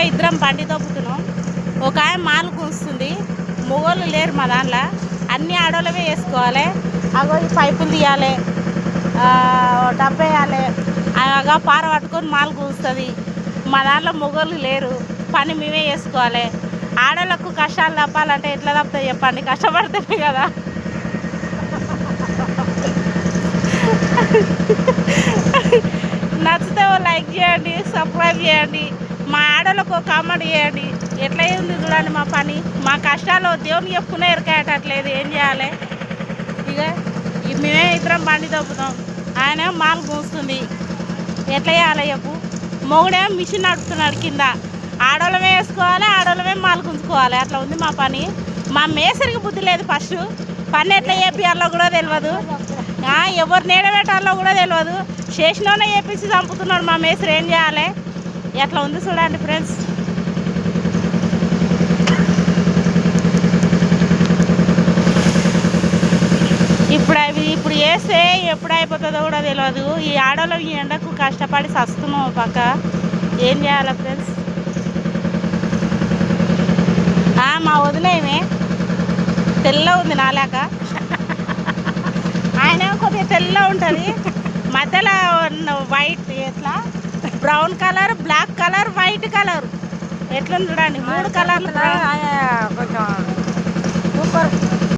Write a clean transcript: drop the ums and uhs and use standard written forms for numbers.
ఇద్దరం బండి దొబ్బుతున్నాం. ఒక ఆయన మాలు కూస్తుంది, మొగోళ్ళు లేరు మా దాంట్లో, అన్ని ఆడోళ్ళవే వేసుకోవాలి. అగో ఈ పైపులు తీయాలి, డబ్బేయాలి, అగా పార పట్టుకొని మాలు కూస్తుంది. మా దాంట్లో మొగోళ్ళు లేరు, పని మేమే చేసుకోవాలి. ఆడోళ్ళకు కష్టాలు తప్పాలంటే ఎట్లా తప్పుతాయి చెప్పండి, కష్టపడితేనే కదా. నచ్చితే లైక్ చేయండి, సబ్స్క్రైబ్ చేయండి, మా ఆడోళ్ళకు కామెంట్ చేయండి. ఎట్లా ఉంది చూడండి మా పని. మా కష్టాలు దేవునికి చెప్పుకునే ఎరకాయటట్లేదు, ఏం చేయాలి. ఇక మేమే ఇద్దరం బండి దొబ్బుతాం, ఆయన మాలు కూస్తుంది. ఎట్లా చేయాలి చెప్పు. మొగుడేమో మిషన్ నడుపుతున్నాడు కింద, ఆడోళ్ళమే వేసుకోవాలి, ఆడోళ్ళమే మాలు గుంజుకోవాలి. అట్లా ఉంది మా పని. మా మేసరికి బుద్ధి లేదు. ఫస్ట్ పని ఎట్లా చేపియాలో కూడా తెలియదు, ఎవరు నేడబెట్టాలో కూడా తెలియదు. చేసినోనే చేపించి చంపుతున్నాడు మా మేసరి. ఏం చేయాలి. ఎట్లా ఉంది చూడండి ఫ్రెండ్స్. ఇప్పుడు వేస్తే ఎప్పుడు అయిపోతుందో కూడా తెలియదు. ఈ ఆడోళ్ళ ఈ ఎండకు కష్టపడి చస్తున్నాం పక్క. ఏం చేయాలి ఫ్రెండ్స్. మా వదిలేమే తెల్ల ఉంది నాలాక, ఆయన కొద్దిగా తెల్ల ఉంటుంది, మధ్యలో వైట్, ఎట్లా brown colour, black colour, white colour, ఎట్లా చూడండి 3 కలర్లు. కొంచెం సూపర్.